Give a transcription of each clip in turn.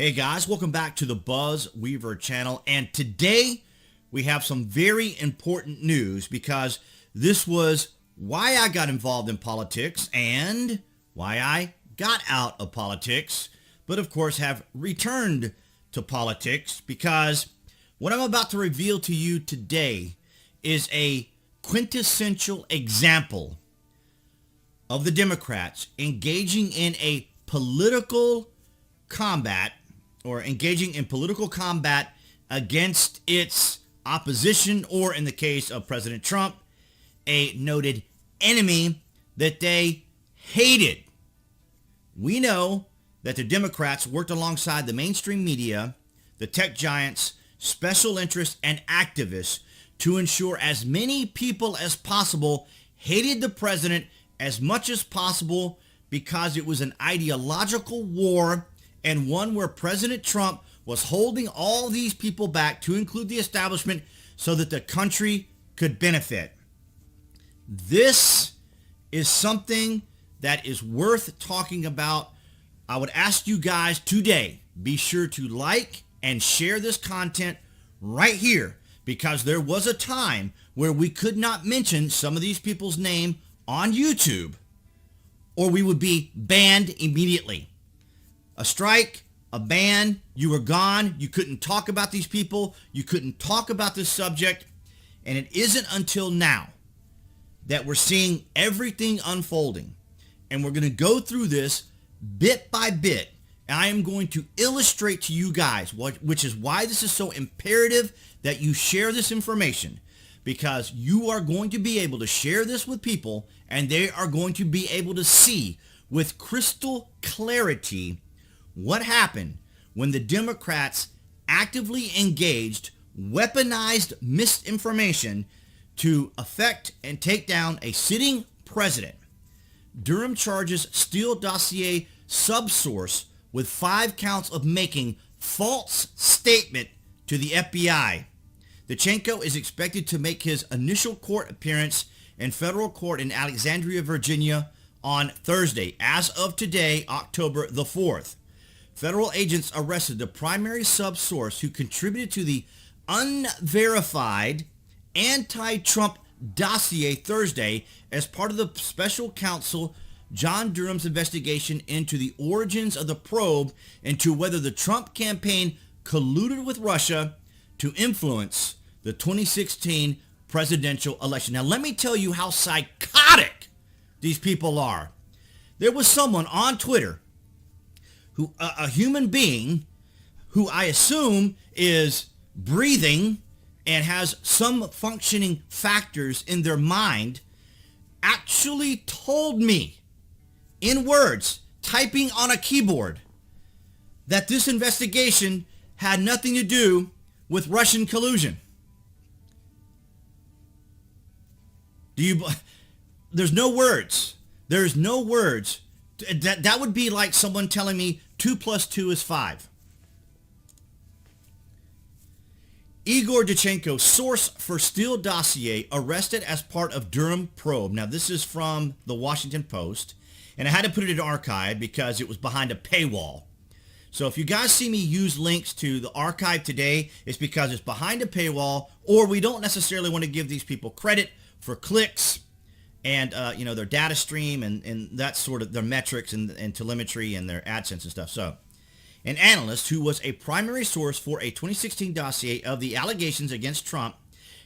Hey guys, welcome back to the BuzWeaver channel, and today we have some very important news because this was why I got involved in politics and why I got out of politics, but of course have returned to politics because what I'm about to reveal to you today is a quintessential example of the Democrats engaging in a political combat or engaging in political combat against its opposition, or in the case of President Trump, a noted enemy that they hated. We know that the Democrats worked alongside the mainstream media, the tech giants, special interests, and activists to ensure as many people as possible hated the president as much as possible because it was an ideological war, and one where President Trump was holding all these people back, to include the establishment, so that the country could benefit. This is something that is worth talking about. I would ask you guys today, be sure to like and share this content right here, because there was a time where we could not mention some of these people's name on YouTube, or we would be banned immediately. A strike, a ban, you were gone. You couldn't talk about these people. You couldn't talk about this subject. And it isn't until now that we're seeing everything unfolding. And we're going to go through this bit by bit. And I am going to illustrate to you guys, which is why this is so imperative that you share this information, because you are going to be able to share this with people and they are going to be able to see with crystal clarity what happened when the Democrats actively engaged weaponized misinformation to affect and take down a sitting president. Durham charges Steele Dossier subsource with 5 counts of making false statement to the FBI. Danchenko is expected to make his initial court appearance in federal court in Alexandria, Virginia on Thursday. As of today, October the 4th. Federal agents arrested the primary subsource who contributed to the unverified anti-Trump dossier Thursday as part of the special counsel John Durham's investigation into the origins of the probe into whether the Trump campaign colluded with Russia to influence the 2016 presidential election. Now, let me tell you how psychotic these people are. There was someone on Twitter, who a human being who I assume is breathing and has some functioning factors in their mind, actually told me in words, typing on a keyboard, that this investigation had nothing to do with Russian collusion. There's no words. There's no words. That would be like someone telling me 2 + 2 is 5. Igor Danchenko, source for Steele Dossier, arrested as part of Durham probe. Now, this is from the Washington Post, and I had to put it in archive because it was behind a paywall. So if you guys see me use links to the archive today, it's because it's behind a paywall, or we don't necessarily want to give these people credit for clicks and their data stream and that sort of their metrics and telemetry and their AdSense and stuff. So an analyst who was a primary source for a 2016 dossier of the allegations against Trump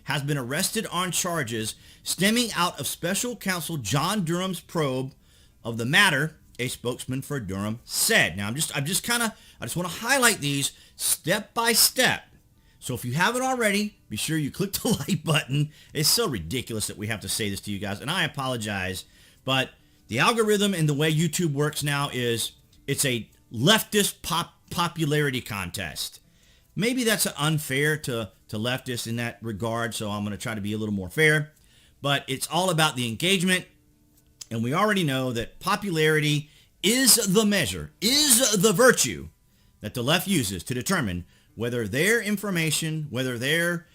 has been arrested on charges stemming out of special counsel John Durham's probe of the matter, a spokesman for Durham said. Now I just want to highlight these step by step. So if you haven't already, be sure you click the like button. It's so ridiculous that we have to say this to you guys, and I apologize, but the algorithm and the way YouTube works now is it's a leftist popularity contest. Maybe that's unfair to leftists in that regard, so I'm going to try to be a little more fair, but it's all about the engagement, and we already know that popularity is the measure, is the virtue that the left uses to determine whether their information, whether their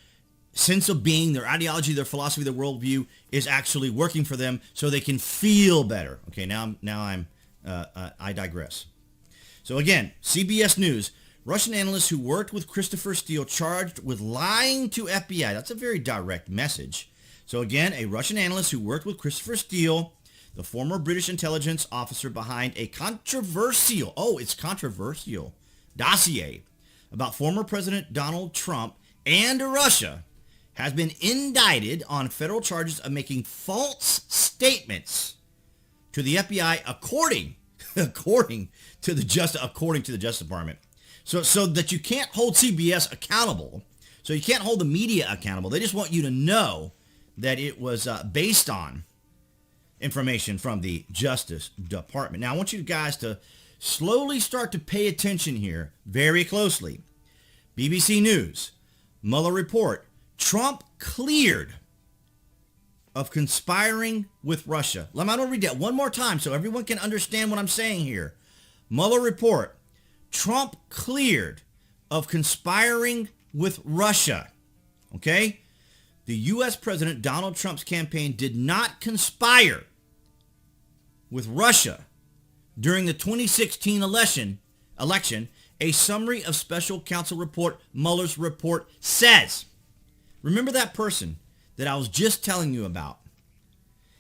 sense of being, their ideology, their philosophy, their worldview is actually working for them so they can feel better. Okay, I digress. So again, CBS News, Russian analyst who worked with Christopher Steele charged with lying to FBI. That's a very direct message. So again, a Russian analyst who worked with Christopher Steele, the former British intelligence officer behind a controversial dossier about former President Donald Trump and Russia, has been indicted on federal charges of making false statements to the FBI according to the Justice Department. So that you can't hold CBS accountable, so you can't hold the media accountable. They just want you to know that it was based on information from the Justice Department. Now, I want you guys to slowly start to pay attention here very closely. BBC News, Mueller report, Trump cleared of conspiring with Russia. I'm going to read that one more time so everyone can understand what I'm saying here. Mueller report, Trump cleared of conspiring with Russia. Okay? The U.S. President Donald Trump's campaign did not conspire with Russia during the 2016 election. A summary of special counsel report, Mueller's report, says. Remember that person that I was just telling you about?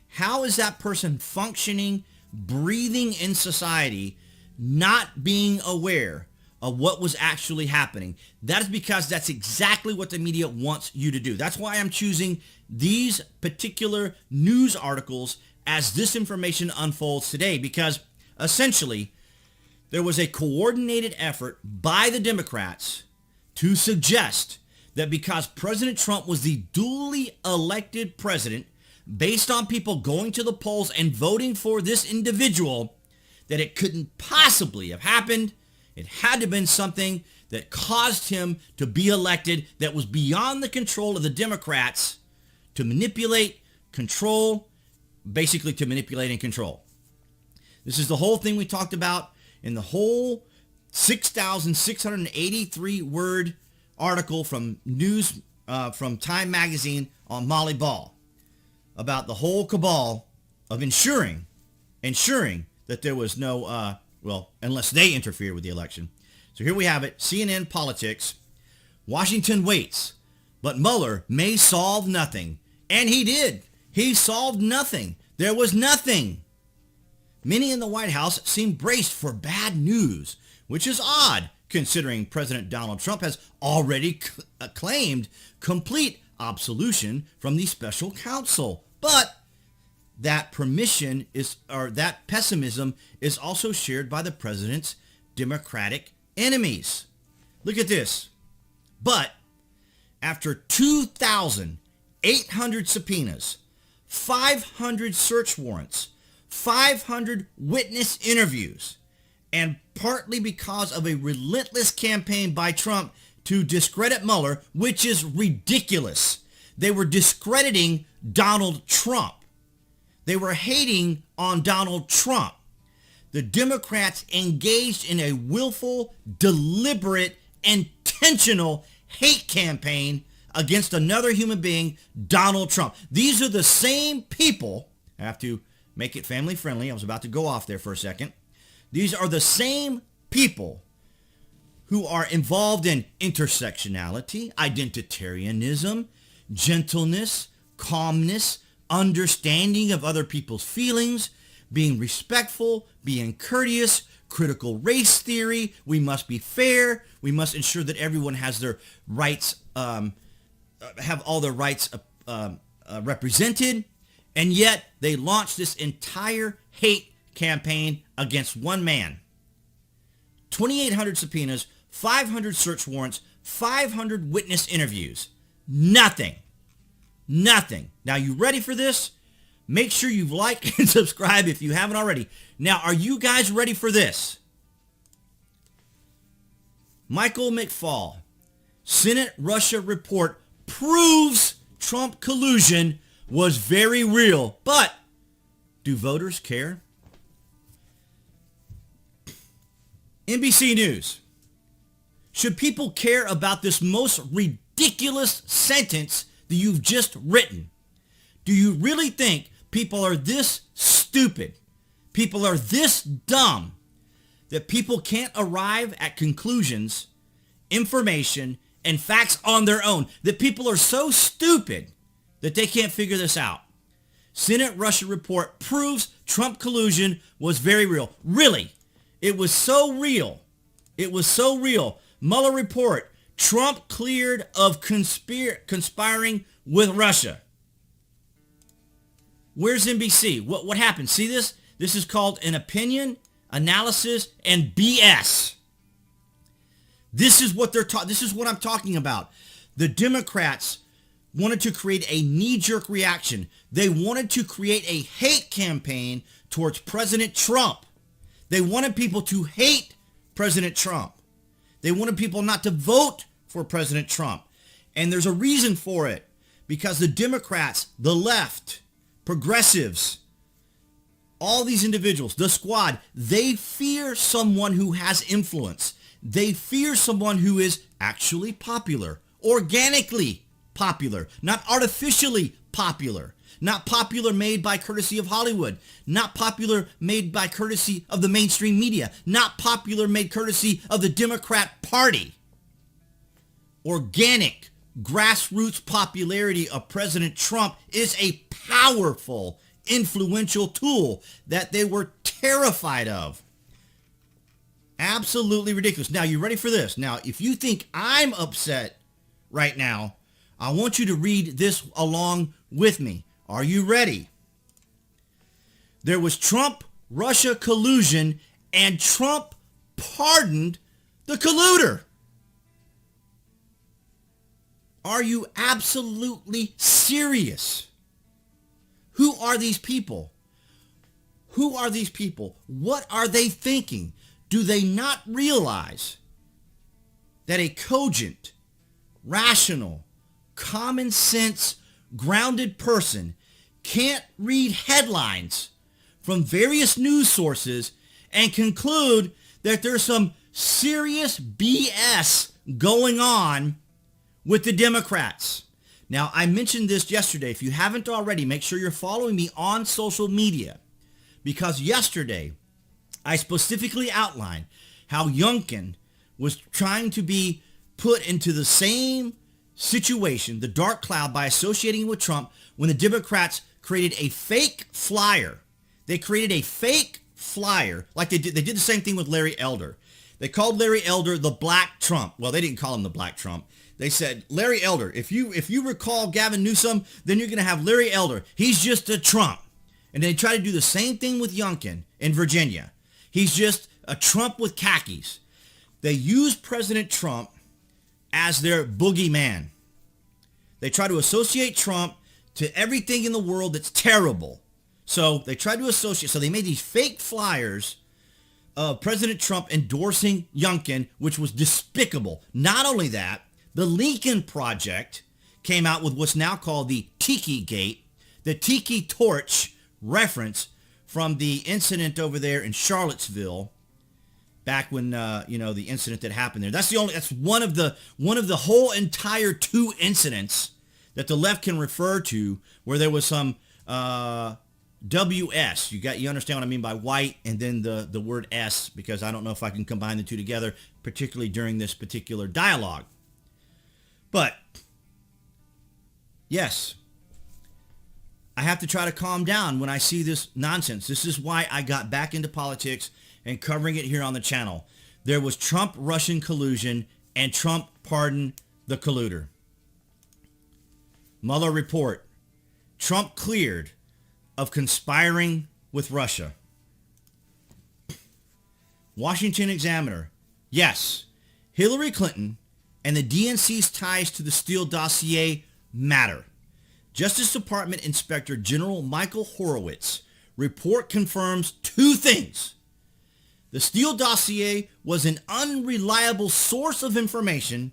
How is that person functioning, breathing in society, not being aware of what was actually happening? That is because that's exactly what the media wants you to do. That's why I'm choosing these particular news articles as this information unfolds today, because essentially there was a coordinated effort by the Democrats to suggest that because President Trump was the duly elected president, based on people going to the polls and voting for this individual, that it couldn't possibly have happened. It had to have been something that caused him to be elected that was beyond the control of the Democrats to manipulate, control, basically to manipulate and control. This is the whole thing we talked about in the whole 6,683 word article from from Time Magazine on Molly Ball about the whole cabal of ensuring that there was no, unless they interfered with the election. So here we have it, CNN Politics. Washington waits, but Mueller may solve nothing. And he did. He solved nothing. There was nothing. Many in the White House seem braced for bad news, which is odd considering President Donald Trump has already claimed complete absolution from the special counsel. But that that pessimism is also shared by the president's Democratic enemies. Look at this. But after 2,800 subpoenas, 500 search warrants, 500 witness interviews, and partly because of a relentless campaign by Trump to discredit Mueller, which is ridiculous. They were discrediting Donald Trump. They were hating on Donald Trump. The Democrats engaged in a willful, deliberate, intentional hate campaign against another human being, Donald Trump. These are the same people, I have to make it family friendly. I was about to go off there for a second. These are the same people who are involved in intersectionality, identitarianism, gentleness, calmness, understanding of other people's feelings, being respectful, being courteous, critical race theory. We must be fair. We must ensure that everyone has their rights, have all their rights represented. And yet they launched this entire hate campaign against one man. 2,800 subpoenas, 500 search warrants, 500 witness interviews. Nothing. Nothing. Now, you ready for this? Make sure you like and subscribe if you haven't already. Now, are you guys ready for this? Michael McFaul, Senate Russia report proves Trump collusion was very real. But do voters care? NBC News. Should people care about this most ridiculous sentence that you've just written? Do you really think people are this stupid? People are this dumb that people can't arrive at conclusions information and facts on their own, that people are so stupid that they can't figure this out. Senate Russia report proves Trump collusion was very real. Really, it was so real. It was so real. Mueller report, Trump cleared of conspiring with Russia. Where's NBC? What happened? See this? This is called an opinion, analysis, and BS. This is what this is what I'm talking about. The Democrats wanted to create a knee-jerk reaction. They wanted to create a hate campaign towards President Trump. They wanted people to hate President Trump. They wanted people not to vote for President Trump. And there's a reason for it. Because the Democrats, the left, progressives, all these individuals, the squad, they fear someone who has influence. They fear someone who is actually popular, organically popular, not artificially popular, not popular made by courtesy of Hollywood, not popular made by courtesy of the mainstream media, not popular made courtesy of the Democrat Party. Organic, grassroots popularity of President Trump is a powerful, influential tool that they were terrified of. Absolutely ridiculous. Now, you ready for this? Now, if you think I'm upset right now, I want you to read this along with me. Are you ready? There was Trump-Russia collusion, and Trump pardoned the colluder. Are you absolutely serious? Who are these people? Who are these people? What are they thinking? Do they not realize that a cogent, rational, common sense, grounded person can't read headlines from various news sources and conclude that there's some serious BS going on with the Democrats? Now, I mentioned this yesterday. If you haven't already, make sure you're following me on social media, because yesterday I specifically outlined how Youngkin was trying to be put into the same situation, the dark cloud, by associating with Trump when the Democrats created a fake flyer. They created a fake flyer like they did. They did the same thing with Larry Elder. They called Larry Elder the Black Trump. Well, they didn't call him the Black Trump. They said, Larry Elder, if you recall Gavin Newsom, then you're going to have Larry Elder. He's just a Trump. And they try to do the same thing with Youngkin in Virginia. He's just a Trump with khakis. They use President Trump as their boogeyman. They try to associate Trump to everything in the world that's terrible. So they tried to associate. So they made these fake flyers of President Trump endorsing Youngkin, which was despicable. Not only that, the Lincoln Project came out with what's now called the Tiki Gate, the Tiki Torch reference from the incident over there in Charlottesville, back when the incident that happened there. That's one of the whole entire two incidents that the left can refer to where there was some WS. You understand what I mean by white, and then the word S, because I don't know if I can combine the two together, particularly during this particular dialogue. But yes, I have to try to calm down when I see this nonsense. This is why I got back into politics and covering it here on the channel. There was Trump-Russian collusion, and Trump pardoned the colluder. Mueller report, Trump cleared of conspiring with Russia. Washington Examiner, yes, Hillary Clinton and the DNC's ties to the Steele Dossier matter. Justice Department Inspector General Michael Horowitz report confirms two things. The Steele Dossier was an unreliable source of information,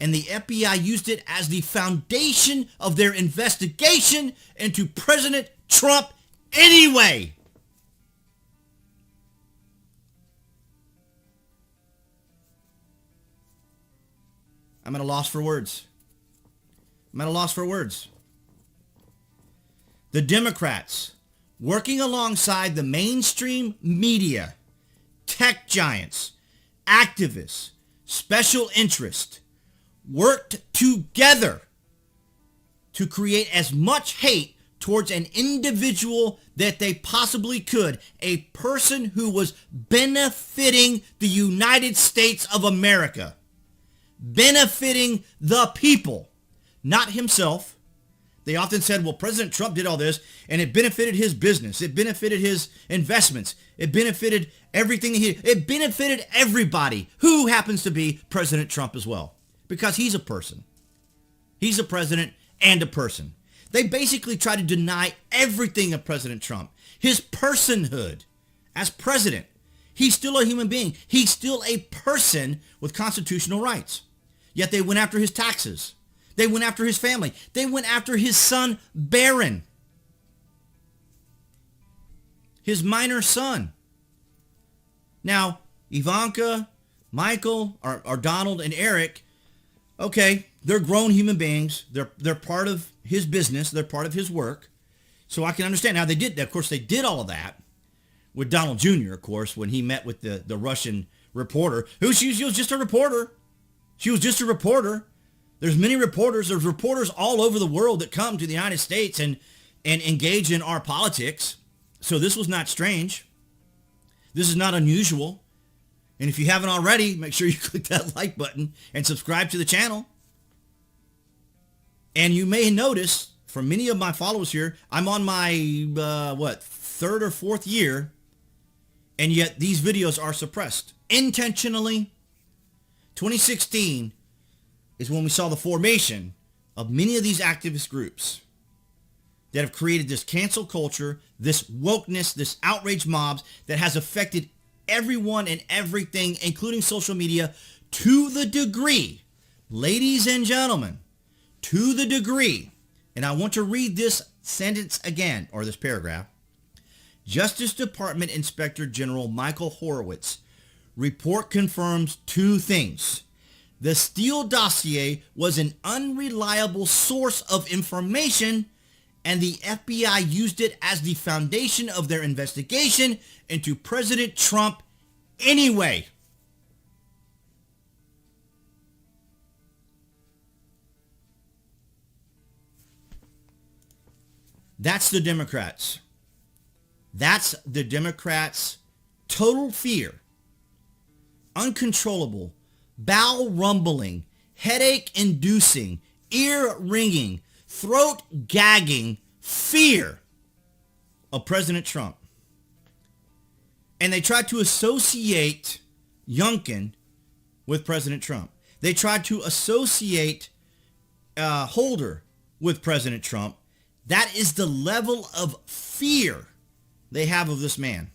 and the FBI used it as the foundation of their investigation into President Trump anyway. I'm at a loss for words. The Democrats, working alongside the mainstream media, tech giants, activists, special interest worked together to create as much hate towards an individual that they possibly could, a person who was benefiting the United States of America, benefiting the people, not himself. They often said, well, President Trump did all this and it benefited his business. It benefited his investments. It benefited everything it benefited everybody who happens to be President Trump as well, because he's a person. He's a president and a person. They basically try to deny everything of President Trump. His personhood as president. He's still a human being. He's still a person with constitutional rights. Yet they went after his taxes. They went after his family. They went after his son, Barron. His minor son. Now, Ivanka, Michael, or Donald and Eric, okay, they're grown human beings. They're part of his business. They're part of his work. So I can understand. Now, they did all of that with Donald Jr., of course, when he met with the Russian reporter, she was just a reporter. She was just a reporter. There's many reporters. There's reporters all over the world that come to the United States and engage in our politics. So this was not strange. This is not unusual. And if you haven't already, make sure you click that like button and subscribe to the channel. And you may notice, for many of my followers here, I'm on my, third or fourth year, and yet these videos are suppressed intentionally. 2016 is when we saw the formation of many of these activist groups that have created this cancel culture, this wokeness, this outrage mobs that has affected everyone and everything, including social media, to the degree, ladies and gentlemen, to the degree, and I want to read this sentence again, or this paragraph. Justice Department Inspector General Michael Horowitz report confirms two things. The Steele Dossier was an unreliable source of information, and the FBI used it as the foundation of their investigation into President Trump anyway. That's the Democrats. That's the Democrats' total fear, uncontrollable, bowel rumbling, headache-inducing, ear-ringing, throat-gagging fear of President Trump. And they tried to associate Youngkin with President Trump. They tried to associate Holder with President Trump. That is the level of fear they have of this man,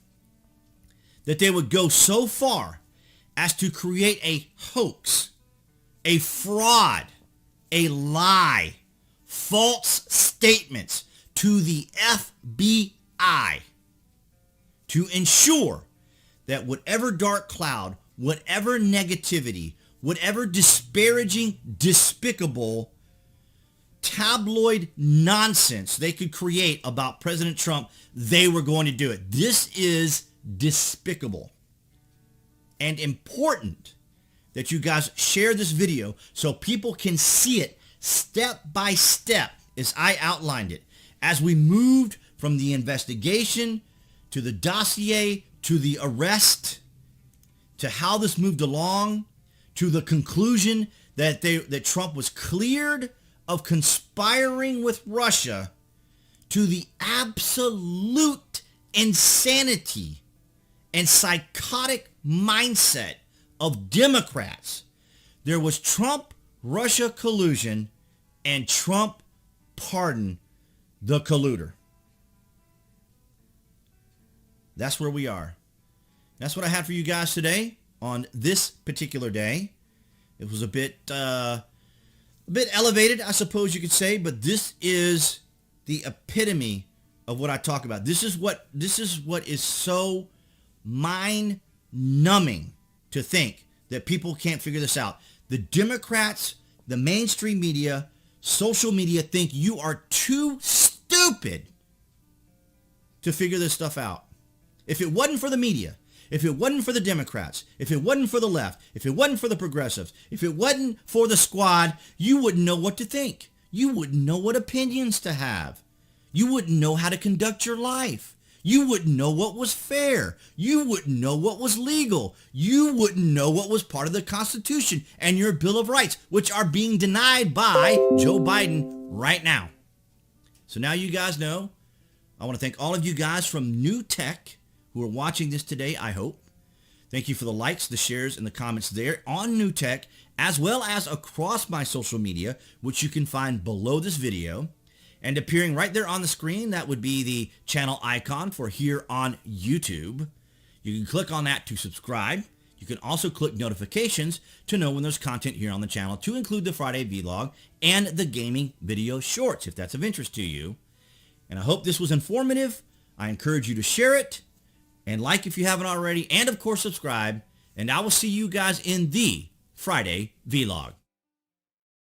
that they would go so far as to create a hoax, a fraud, a lie, false statements to the FBI to ensure that whatever dark cloud, whatever negativity, whatever disparaging, despicable tabloid nonsense they could create about President Trump, they were going to do it. This is despicable. And important that you guys share this video so people can see it step by step as I outlined it. As we moved from the investigation to the dossier to the arrest to how this moved along to the conclusion that Trump was cleared of conspiring with Russia, to the absolute insanity and psychotic mindset of Democrats. There was Trump-Russia collusion, and Trump pardoned the colluder. That's where we are. That's what I had for you guys today on this particular day. It was a bit elevated, I suppose you could say, but this is the epitome of what I talk about. This is what is so mind-numbing to think that people can't figure this out. The Democrats, the mainstream media, social media think you are too stupid to figure this stuff out. If it wasn't for the media, if it wasn't for the Democrats, if it wasn't for the left, if it wasn't for the progressives, if it wasn't for the squad, you wouldn't know what to think. You wouldn't know what opinions to have. You wouldn't know how to conduct your life. You wouldn't know what was fair. You wouldn't know what was legal. You wouldn't know what was part of the Constitution and your Bill of Rights, which are being denied by Joe Biden right now. So now you guys know. I want to thank all of you guys from New Tech who are watching this today, I hope. Thank you for the likes, the shares, and the comments there on New Tech, as well as across my social media, which you can find below this video. And appearing right there on the screen, that would be the channel icon for here on YouTube. You can click on that to subscribe. You can also click notifications to know when there's content here on the channel, to include the Friday vlog and the gaming video shorts, if that's of interest to you. And I hope this was informative. I encourage you to share it and like if you haven't already, and of course subscribe. And I will see you guys in the Friday vlog.